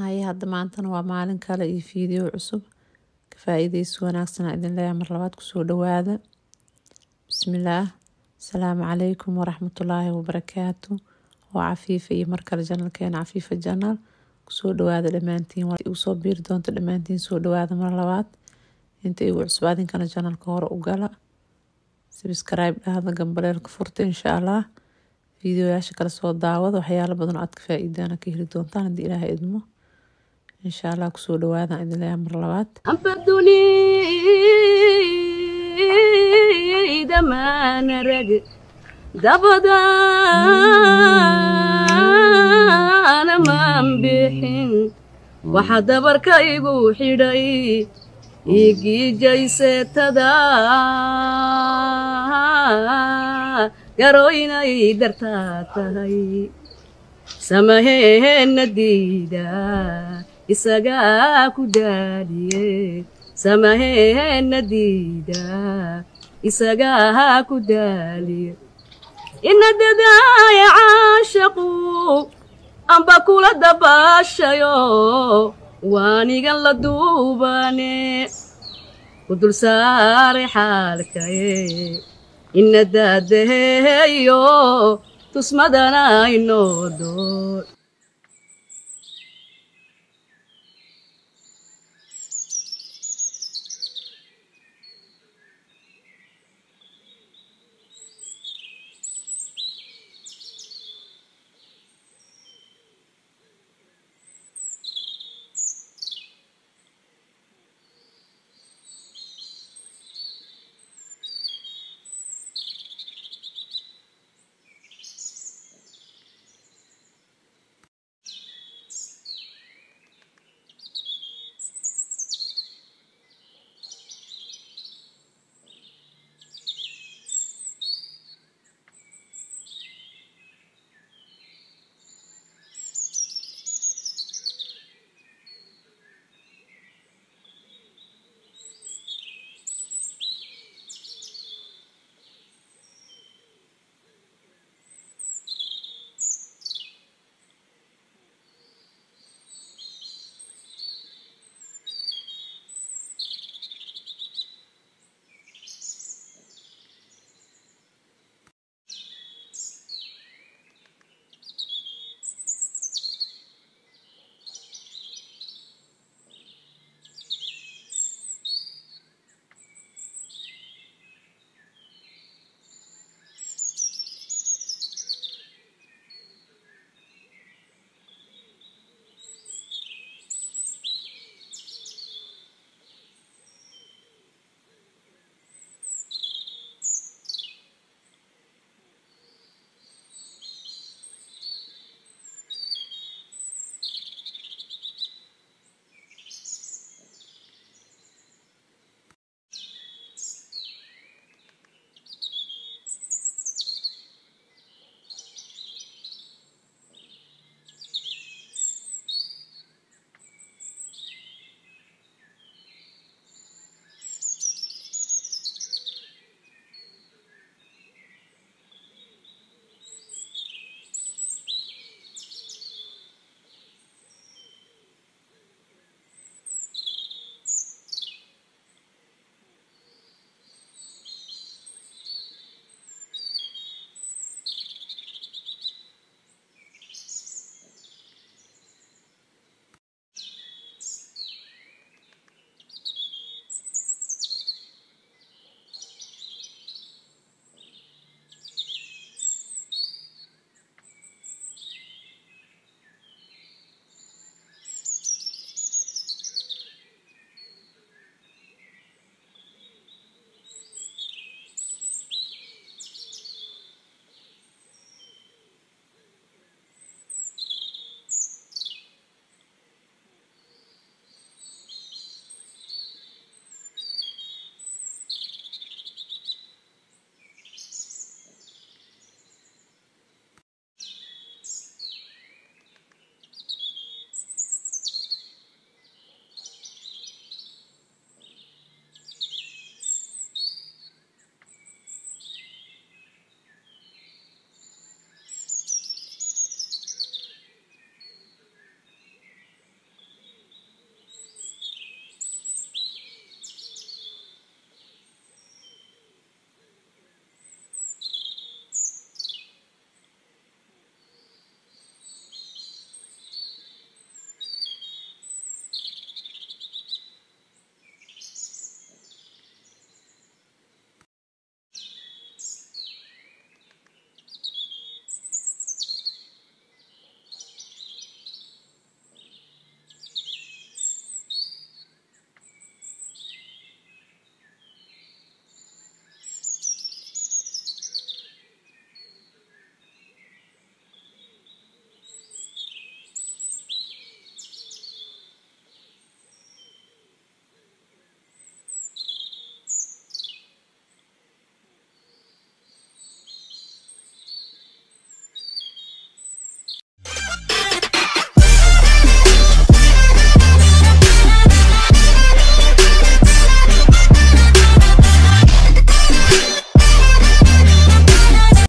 hadda maantana waa maalin kale iyo fiideo cusub ka faa'iideyso wanaagsan idin leeyahay mar labaad kusoo dhawaada. Bismillaah. Assalaamu calaykum waraxmatullaahi wabarakaatu. Waa Cafiifa iyo mar kale channelkeena Cafiifa Channel. Kusoo dhawaada dhammaantiin waa u soo biiri doonto dhammaantiin soo dhawaada mar labaad. Inta igu cusub adinkana channelka hore u gala. Subscribe dhahda gambaleelka furta insha Allah. Fiidiyoyaasha kala soo daawada waxyaalo badan oo aad ka faa'iidana ka heli doontaan haddii Ilaahay idmo. insha Allah kusoo dhawaada idin leeyahay mar labaad. Ambaduni damaan rag dabadana maan bixin waxa dabarka igu xidhay igii jayseetada garoynay dartaa tahay samaheena diida isaga ku daaliye samaheena diida isaga ku daaliye ina dadaaya caashaqu amba kula dabashayo waanigan la duubane ku dul saare xaalkaye ina dadaheeyo tusmadana inoo door